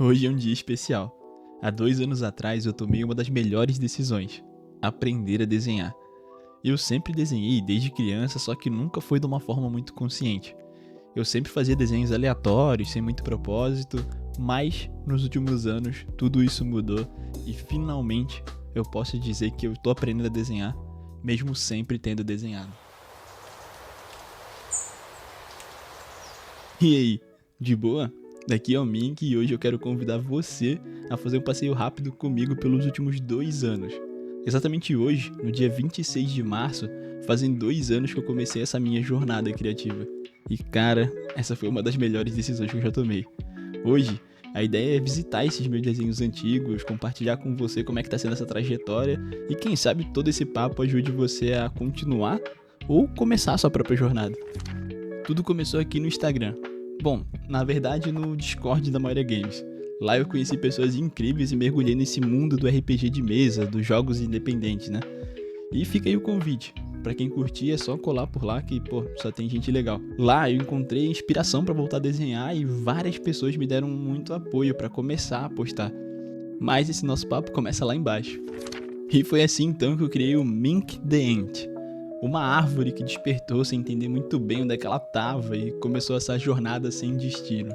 Hoje é um dia especial. Há 2 anos atrás eu tomei uma das melhores decisões: aprender a desenhar. Eu sempre desenhei desde criança, só que nunca foi de uma forma muito consciente. Eu sempre fazia desenhos aleatórios, sem muito propósito, mas nos últimos anos tudo isso mudou e finalmente eu posso dizer que eu tô aprendendo a desenhar, mesmo sempre tendo desenhado. E aí, de boa? Daqui é o Mink e hoje eu quero convidar você a fazer um passeio rápido comigo pelos últimos 2 anos. Exatamente hoje, no dia 26 de março, fazem 2 anos que eu comecei essa minha jornada criativa. E cara, essa foi uma das melhores decisões que eu já tomei. Hoje, a ideia é visitar esses meus desenhos antigos, compartilhar com você como é que tá sendo essa trajetória e quem sabe todo esse papo ajude você a continuar ou começar a sua própria jornada. Tudo começou aqui no Instagram. Bom, na verdade no Discord da Moira Games. Lá eu conheci pessoas incríveis e mergulhei nesse mundo do RPG de mesa, dos jogos independentes, né? E fica aí o convite. Pra quem curtir é só colar por lá que, só tem gente legal. Lá eu encontrei inspiração pra voltar a desenhar e várias pessoas me deram muito apoio pra começar a postar. Mas esse nosso papo começa lá embaixo. E foi assim então que eu criei o Mink the Ant. Uma árvore que despertou sem entender muito bem onde é que ela tava e começou essa jornada sem destino.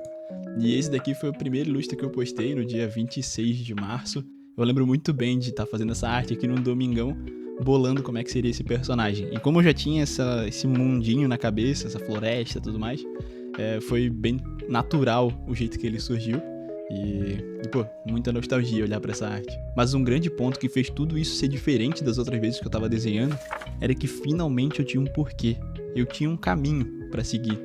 E esse daqui foi o primeiro ilustre que eu postei no dia 26 de março. Eu lembro muito bem de estar fazendo essa arte aqui num domingão, bolando como é que seria esse personagem. E como eu já tinha esse mundinho na cabeça, essa floresta e tudo mais, foi bem natural o jeito que ele surgiu. E muita nostalgia olhar pra essa arte. Mas um grande ponto que fez tudo isso ser diferente das outras vezes que eu tava desenhando era que finalmente eu tinha um porquê. Eu tinha um caminho pra seguir,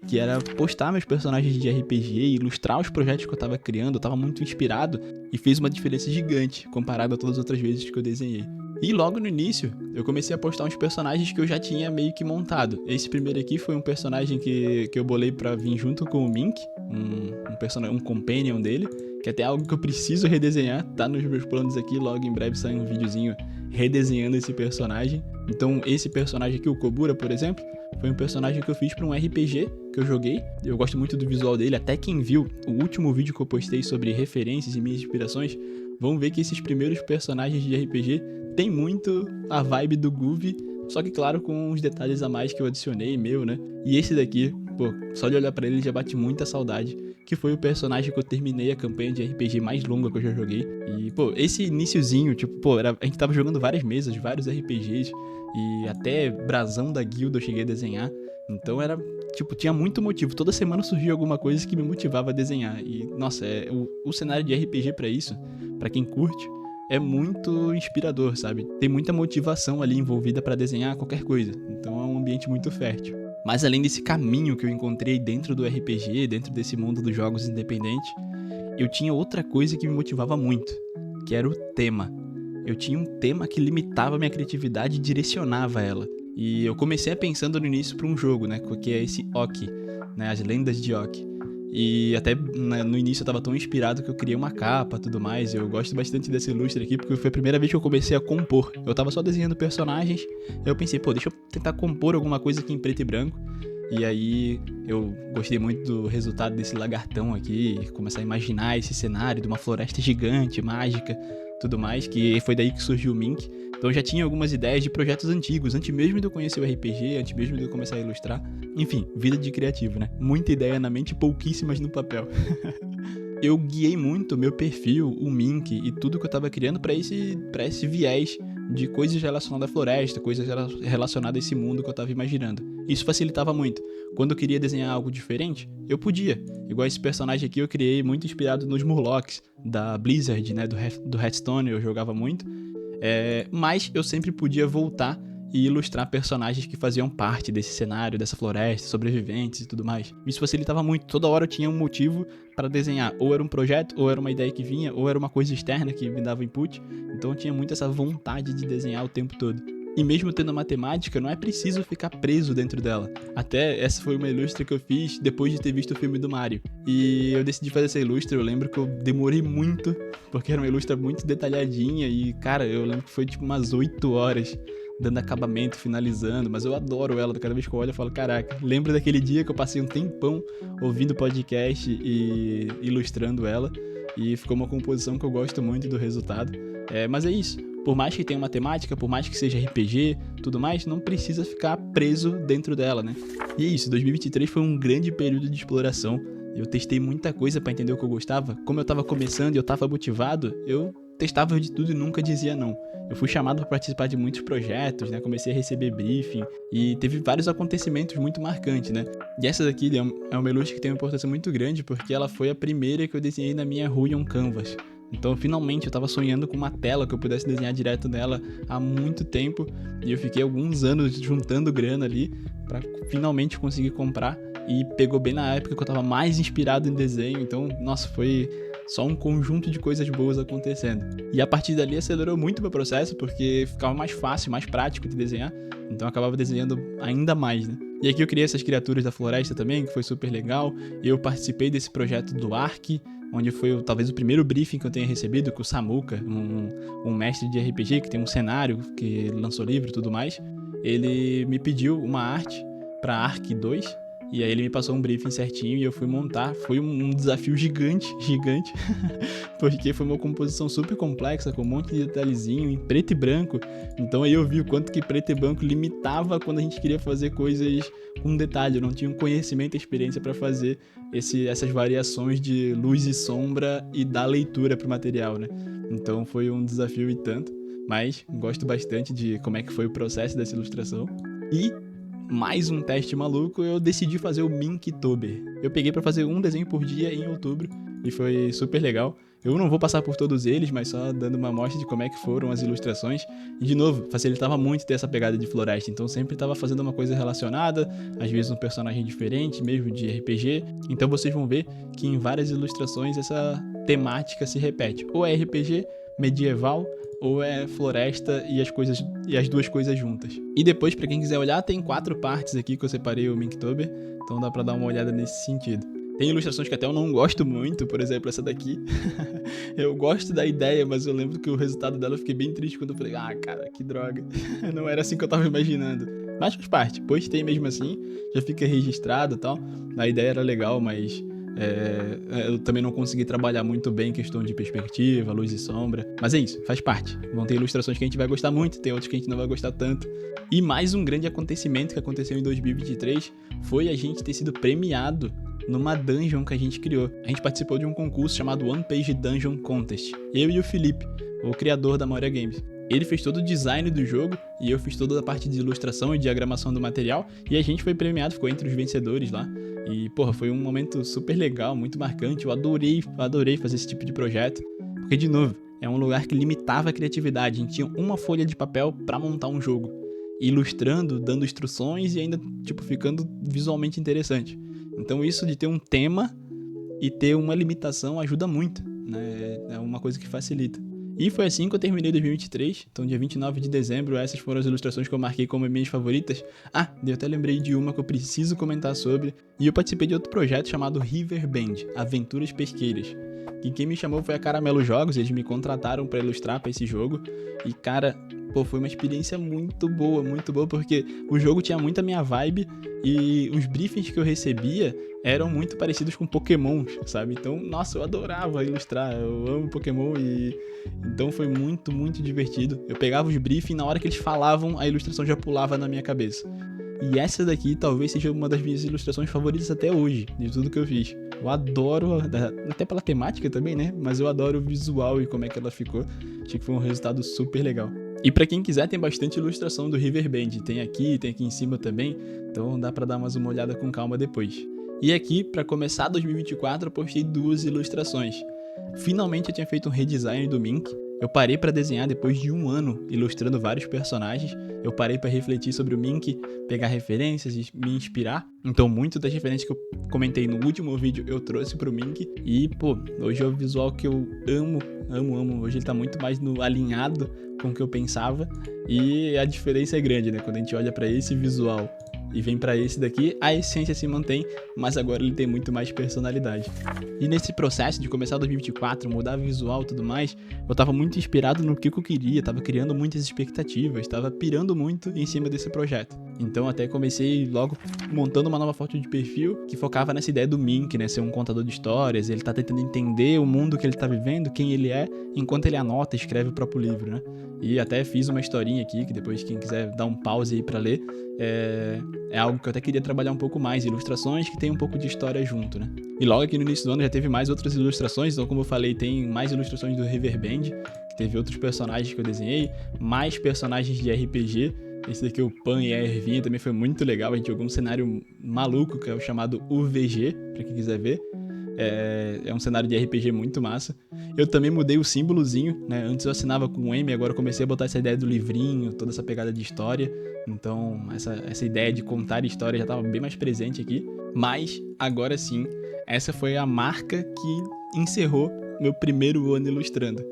que era postar meus personagens de RPG e ilustrar os projetos que eu tava criando. Eu tava muito inspirado e fez uma diferença gigante comparado a todas as outras vezes que eu desenhei. E logo no início, eu comecei a postar uns personagens que eu já tinha meio que montado. Esse primeiro aqui foi um personagem que eu bolei pra vir junto com o Mink, um companion dele, que até é algo que eu preciso redesenhar, tá nos meus planos aqui, logo em breve sai um videozinho redesenhando esse personagem. Então esse personagem aqui, o Kobura, por exemplo, foi um personagem que eu fiz pra um RPG que eu joguei. Eu gosto muito do visual dele, até quem viu o último vídeo que eu postei sobre referências e minhas inspirações, vão ver que esses primeiros personagens de RPG tem muito a vibe do Groovy, só que claro com uns detalhes a mais que eu adicionei, né? E esse daqui, só de olhar pra ele já bate muita saudade, que foi o personagem que eu terminei a campanha de RPG mais longa que eu já joguei. E, esse iniciozinho, a gente tava jogando várias mesas, vários RPGs, e até brasão da guilda eu cheguei a desenhar. Então era, tinha muito motivo. Toda semana surgia alguma coisa que me motivava a desenhar. E, nossa, o cenário de RPG pra isso, pra quem curte, é muito inspirador, sabe? Tem muita motivação ali envolvida pra desenhar qualquer coisa. Então é um ambiente muito fértil. Mas além desse caminho que eu encontrei dentro do RPG, dentro desse mundo dos jogos independentes, eu tinha outra coisa que me motivava muito, que era o tema. Eu tinha um tema que limitava minha criatividade e direcionava ela. E eu comecei pensando no início pra um jogo, né? Que é esse Oki, né? As Lendas de Oki. E até no início eu tava tão inspirado que eu criei uma capa e tudo mais. Eu gosto bastante desse ilustre aqui porque foi a primeira vez que eu comecei a compor. Eu tava só desenhando personagens, aí eu pensei, deixa eu tentar compor alguma coisa aqui em preto e branco. E aí eu gostei muito do resultado desse lagartão aqui, começar a imaginar esse cenário de uma floresta gigante, mágica, tudo mais, que foi daí que surgiu o Mink. Então eu já tinha algumas ideias de projetos antigos, antes mesmo de eu conhecer o RPG, antes mesmo de eu começar a ilustrar. Enfim, vida de criativo, né? Muita ideia na mente, pouquíssimas no papel. Eu guiei muito o meu perfil, o Mink e tudo que eu tava criando pra esse viés de coisas relacionadas à floresta, coisas relacionadas a esse mundo que eu tava imaginando. Isso facilitava muito. Quando eu queria desenhar algo diferente, eu podia. Igual esse personagem aqui eu criei muito inspirado nos Murlocs da Blizzard, né? Do Hearthstone, eu jogava muito. Mas eu sempre podia voltar e ilustrar personagens que faziam parte desse cenário, dessa floresta, sobreviventes e tudo mais. Isso facilitava muito. Toda hora eu tinha um motivo para desenhar. Ou era um projeto, ou era uma ideia que vinha, ou era uma coisa externa que me dava input. Então eu tinha muito essa vontade de desenhar o tempo todo. E mesmo tendo matemática, não é preciso ficar preso dentro dela. Até essa foi uma ilustre que eu fiz depois de ter visto o filme do Mario. E eu decidi fazer essa ilustre, eu lembro que eu demorei muito, porque era uma ilustre muito detalhadinha. E, cara, eu lembro que foi umas 8 horas dando acabamento, finalizando. Mas eu adoro ela, cada vez que eu olho eu falo, caraca, lembro daquele dia que eu passei um tempão ouvindo podcast e ilustrando ela. e ficou uma composição que eu gosto muito do resultado. Mas é isso. Por mais que tenha uma temática, por mais que seja RPG, tudo mais, não precisa ficar preso dentro dela, né? E é isso, 2023 foi um grande período de exploração. Eu testei muita coisa pra entender o que eu gostava. Como eu tava começando e eu tava motivado, eu testava de tudo e nunca dizia não. Eu fui chamado para participar de muitos projetos, né? Comecei a receber briefing e teve vários acontecimentos muito marcantes, né? E essa daqui é uma Elush que tem uma importância muito grande porque ela foi a primeira que eu desenhei na minha Ruyon Canvas. Então, finalmente, eu tava sonhando com uma tela que eu pudesse desenhar direto nela há muito tempo. E eu fiquei alguns anos juntando grana ali pra finalmente conseguir comprar. E pegou bem na época que eu tava mais inspirado em desenho. Então, nossa, foi só um conjunto de coisas boas acontecendo. E a partir dali acelerou muito o meu processo, porque ficava mais fácil, mais prático de desenhar. Então eu acabava desenhando ainda mais, né? E aqui eu criei essas criaturas da floresta também, que foi super legal. Eu participei desse projeto do Ark, onde foi talvez o primeiro briefing que eu tenha recebido com o Samuka, um mestre de RPG que tem um cenário, que lançou livro e tudo mais. Ele me pediu uma arte para Ark 2, e aí ele me passou um briefing certinho e eu fui montar. Foi um desafio gigante, porque foi uma composição super complexa, com um monte de detalhezinho em preto e branco. Então aí eu vi o quanto que preto e branco limitava quando a gente queria fazer coisas com detalhe. Eu não tinha um conhecimento e experiência para fazer essas variações de luz e sombra e dar leitura pro material, né? Então foi um desafio e tanto, mas gosto bastante de como é que foi o processo dessa ilustração. E mais um teste maluco, eu decidi fazer o Minktober. Eu peguei pra fazer um desenho por dia em outubro e foi super legal. Eu não vou passar por todos eles, mas só dando uma amostra de como é que foram as ilustrações. E de novo, facilitava muito ter essa pegada de floresta, então sempre estava fazendo uma coisa relacionada, às vezes um personagem diferente, mesmo de RPG. Então vocês vão ver que em várias ilustrações essa temática se repete. Ou é RPG medieval, ou é floresta e as duas coisas juntas. E depois, pra quem quiser olhar, tem 4 partes aqui que eu separei o Minktober, então dá pra dar uma olhada nesse sentido. Tem ilustrações que até eu não gosto muito, por exemplo, essa daqui. Eu gosto da ideia, mas eu lembro que o resultado dela eu fiquei bem triste quando eu falei, cara, que droga. Não era assim que eu tava imaginando. Mas faz parte, postei mesmo assim, já fica registrado e tal. A ideia era legal, mas eu também não consegui trabalhar muito bem questão de perspectiva, luz e sombra. Mas é isso, faz parte. Vão ter ilustrações que a gente vai gostar muito, tem outras que a gente não vai gostar tanto. E mais um grande acontecimento que aconteceu em 2023 foi a gente ter sido premiado numa dungeon que a gente criou. A gente participou de um concurso chamado One Page Dungeon Contest. Eu e o Felipe, o criador da Moria Games. Ele fez todo o design do jogo e eu fiz toda a parte de ilustração e diagramação do material. E a gente foi premiado, ficou entre os vencedores lá. E, foi um momento super legal, muito marcante. Eu adorei fazer esse tipo de projeto. Porque, de novo, é um lugar que limitava a criatividade. A gente tinha uma folha de papel pra montar um jogo. Ilustrando, dando instruções e ainda, ficando visualmente interessante. Então isso de ter um tema e ter uma limitação ajuda muito, né? É uma coisa que facilita. E foi assim que eu terminei 2023, então dia 29 de dezembro, essas foram as ilustrações que eu marquei como minhas favoritas. Eu até lembrei de uma que eu preciso comentar sobre, e eu participei de outro projeto chamado River Band, Aventuras Pesqueiras. E quem me chamou foi a Caramelo Jogos, eles me contrataram para ilustrar para esse jogo, e cara, foi uma experiência muito boa, porque o jogo tinha muito a minha vibe, e os briefings que eu recebia eram muito parecidos com Pokémon, sabe? Então, nossa, eu adorava ilustrar, eu amo Pokémon e então foi muito, muito divertido. Eu pegava os briefings e na hora que eles falavam, a ilustração já pulava na minha cabeça. E essa daqui talvez seja uma das minhas ilustrações favoritas até hoje, de tudo que eu fiz. Eu adoro, até pela temática também, né? Mas eu adoro o visual e como é que ela ficou. Achei que foi um resultado super legal. E pra quem quiser, tem bastante ilustração do River Band. Tem aqui em cima também. Então dá pra dar mais uma olhada com calma depois. E aqui, pra começar 2024, eu postei 2 ilustrações. Finalmente eu tinha feito um redesign do Mink. Eu parei pra desenhar depois de 1 ano, ilustrando vários personagens. Eu parei pra refletir sobre o Mink, pegar referências e me inspirar. Então, muito das referências que eu comentei no último vídeo, eu trouxe pro Mink. E, hoje é o visual que eu amo. Hoje ele tá muito mais alinhado com o que eu pensava. E a diferença é grande, né? Quando a gente olha pra esse visual e vem pra esse daqui, a essência se mantém, mas agora ele tem muito mais personalidade. E nesse processo de começar 2024, mudar visual e tudo mais, eu tava muito inspirado no que eu queria, tava criando muitas expectativas, tava pirando muito em cima desse projeto. Então até comecei logo montando uma nova foto de perfil que focava nessa ideia do Mink, né, ser um contador de histórias, ele tá tentando entender o mundo que ele tá vivendo, quem ele é, enquanto ele anota e escreve o próprio livro, né. E até fiz uma historinha aqui, que depois quem quiser dar um pause aí pra ler, é algo que eu até queria trabalhar um pouco mais, ilustrações que tem um pouco de história junto, né. E logo aqui no início do ano já teve mais outras ilustrações, então como eu falei, tem mais ilustrações do Riverband, que teve outros personagens que eu desenhei, mais personagens de RPG, esse daqui, o Pan e a Ervinha, também foi muito legal, a gente jogou um cenário maluco, que é o chamado UVG, pra quem quiser ver. É um cenário de RPG muito massa. Eu também mudei o símbolozinho, né? Antes eu assinava com M, agora eu comecei a botar essa ideia do livrinho, toda essa pegada de história. Então, essa ideia de contar história já estava bem mais presente aqui. Mas, agora sim, essa foi a marca que encerrou meu primeiro ano ilustrando.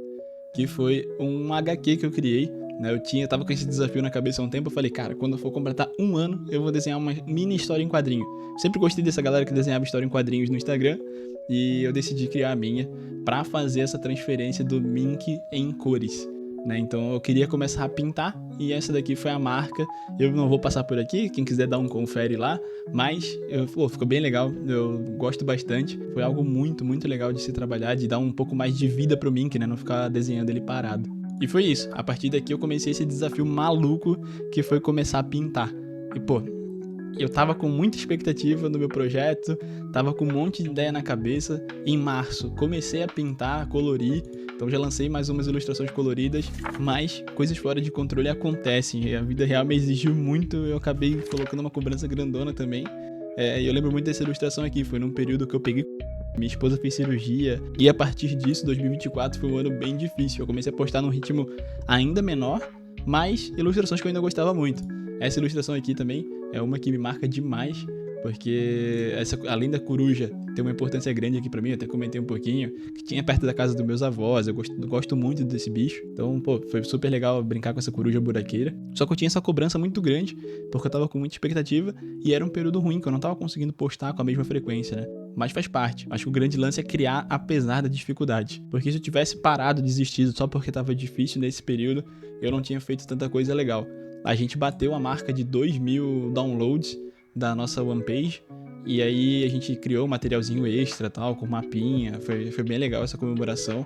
Que foi um HQ que eu criei, né? Eu tava com esse desafio na cabeça há um tempo, eu falei, cara, quando eu for completar um ano, eu vou desenhar uma mini história em quadrinho. Sempre gostei dessa galera que desenhava história em quadrinhos no Instagram, e eu decidi criar a minha pra fazer essa transferência do Mink em cores, né? Então eu queria começar a pintar, e essa daqui foi a marca. Eu não vou passar por aqui, quem quiser dar um confere lá, mas ficou bem legal, eu gosto bastante. Foi algo muito, muito legal de se trabalhar, de dar um pouco mais de vida pro Mink, né? Não ficar desenhando ele parado. E foi isso, a partir daqui eu comecei esse desafio maluco que foi começar a pintar. E eu tava com muita expectativa no meu projeto, tava com um monte de ideia na cabeça. Em março comecei a pintar, a colorir, então já lancei mais umas ilustrações coloridas, mas coisas fora de controle acontecem, a vida real me exigiu muito, eu acabei colocando uma cobrança grandona também. E eu lembro muito dessa ilustração aqui, foi num período que eu peguei... Minha esposa fez cirurgia, e a partir disso, 2024 foi um ano bem difícil. Eu comecei a postar num ritmo ainda menor, mas ilustrações que eu ainda gostava muito. Essa ilustração aqui também é uma que me marca demais, porque além da coruja ter uma importância grande aqui pra mim, eu até comentei um pouquinho, que tinha perto da casa dos meus avós, eu gosto muito desse bicho. Então, foi super legal brincar com essa coruja buraqueira. Só que eu tinha essa cobrança muito grande, porque eu tava com muita expectativa, e era um período ruim, que eu não tava conseguindo postar com a mesma frequência, né? Mas faz parte. Acho que o grande lance é criar apesar da dificuldade. Porque se eu tivesse parado, desistido só porque tava difícil nesse período, eu não tinha feito tanta coisa legal. A gente bateu a marca de 2.000 downloads da nossa homepage, e aí a gente criou um materialzinho extra, tal, com mapinha, foi bem legal essa comemoração.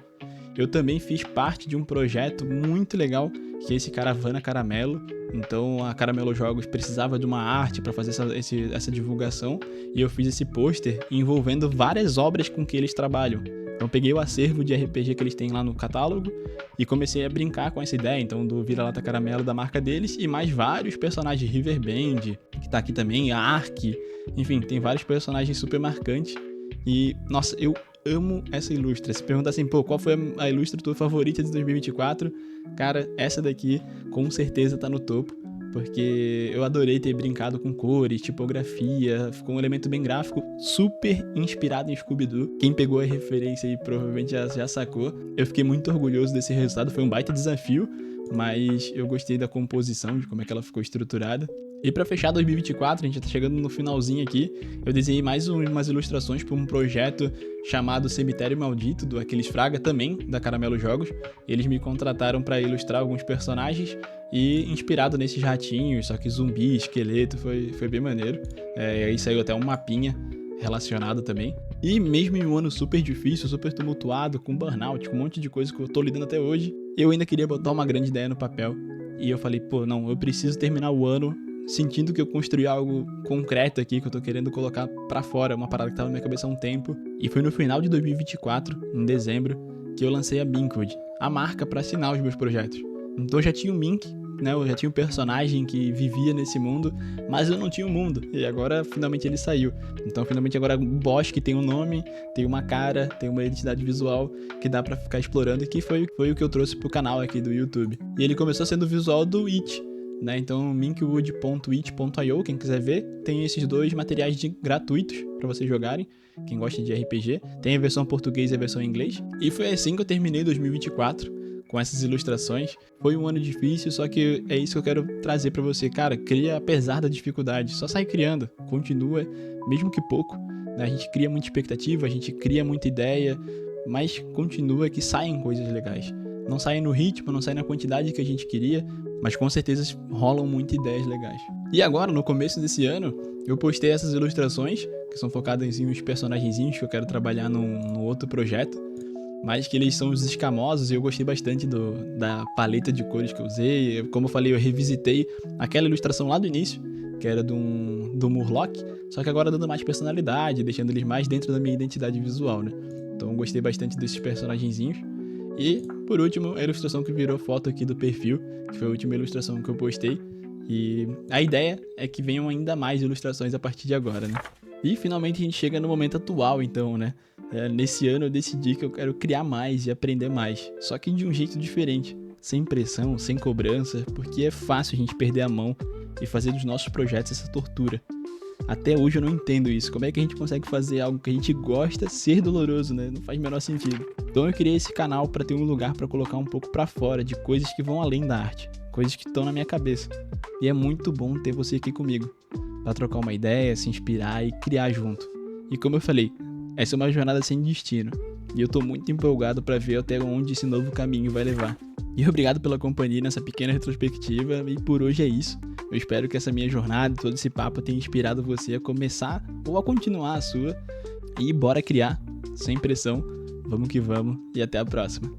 Eu também fiz parte de um projeto muito legal, que é esse Caravana Caramelo. Então a Caramelo Jogos precisava de uma arte para fazer essa divulgação, e eu fiz esse pôster envolvendo várias obras com que eles trabalham. Então eu peguei o acervo de RPG que eles têm lá no catálogo e comecei a brincar com essa ideia, então do Vira-Lata Caramelo da marca deles, e mais vários personagens, Riverband, que tá aqui também, a Ark, enfim, tem vários personagens super marcantes. E, nossa, eu amo essa ilustra. Se perguntar assim, qual foi a ilustra tua favorita de 2024? Cara, essa daqui com certeza tá no topo, porque eu adorei ter brincado com cores, tipografia, ficou um elemento bem gráfico, super inspirado em Scooby-Doo. Quem pegou a referência aí provavelmente já sacou. Eu fiquei muito orgulhoso desse resultado, foi um baita desafio, mas eu gostei da composição, de como é que ela ficou estruturada. E pra fechar 2024, a gente já tá chegando no finalzinho aqui, eu desenhei mais umas ilustrações para um projeto chamado Cemitério Maldito, do Aquiles Fraga, também da Caramelo Jogos. Eles me contrataram para ilustrar alguns personagens, e inspirado nesses ratinhos, só que zumbi, esqueleto, foi bem maneiro. E aí saiu até um mapinha relacionado também. E mesmo em um ano super difícil, super tumultuado, com burnout, com um monte de coisa que eu tô lidando até hoje, eu ainda queria botar uma grande ideia no papel. E eu falei, não, eu preciso terminar o ano sentindo que eu construí algo concreto aqui, que eu tô querendo colocar pra fora, uma parada que tava na minha cabeça há um tempo. E foi no final de 2024, em dezembro, que eu lancei a Minkwood, a marca pra assinar os meus projetos. Então eu já tinha o Mink, né? Eu já tinha um personagem que vivia nesse mundo, mas eu não tinha um mundo. E agora, finalmente, ele saiu. Então, finalmente, agora o bosque tem um nome, tem uma cara, tem uma identidade visual que dá pra ficar explorando, e que foi o que eu trouxe pro canal aqui do YouTube. E ele começou sendo o visual do It, né? Então, minkwood.it.io, quem quiser ver, tem esses dois materiais gratuitos pra vocês jogarem. Quem gosta de RPG, tem a versão português e a versão em inglês. E foi assim que eu terminei 2024. com essas ilustrações. Foi um ano difícil, só que é isso que eu quero trazer pra você. Cara, cria apesar da dificuldade, só sai criando, continua, mesmo que pouco, né? A gente cria muita expectativa, a gente cria muita ideia, mas continua que saem coisas legais. Não saem no ritmo, não saem na quantidade que a gente queria, mas com certeza rolam muitas ideias legais. E agora, no começo desse ano, eu postei essas ilustrações, que são focadas em uns personagenzinhos que eu quero trabalhar no outro projeto, mas que eles são os escamosos e eu gostei bastante da paleta de cores que eu usei. Como eu falei, eu revisitei aquela ilustração lá do início, que era do Murloc, só que agora dando mais personalidade, deixando eles mais dentro da minha identidade visual, né? Então eu gostei bastante desses personagenzinhos. E, por último, a ilustração que virou foto aqui do perfil, que foi a última ilustração que eu postei. E a ideia é que venham ainda mais ilustrações a partir de agora, né? E finalmente a gente chega no momento atual, então, né? Nesse ano eu decidi que eu quero criar mais e aprender mais, só que de um jeito diferente, sem pressão, sem cobrança, porque é fácil a gente perder a mão e fazer dos nossos projetos essa tortura. Até hoje eu não entendo isso. Como é que a gente consegue fazer algo que a gente gosta ser doloroso, né? Não faz o menor sentido. Então eu criei esse canal para ter um lugar para colocar um pouco para fora de coisas que vão além da arte, coisas que estão na minha cabeça. E é muito bom ter você aqui comigo, para trocar uma ideia, se inspirar e criar junto. E como eu falei, essa é uma jornada sem destino. E eu tô muito empolgado para ver até onde esse novo caminho vai levar. E obrigado pela companhia nessa pequena retrospectiva, e por hoje é isso. Eu espero que essa minha jornada, todo esse papo tenha inspirado você a começar ou a continuar a sua. E bora criar, sem pressão. Vamos que vamos e até a próxima.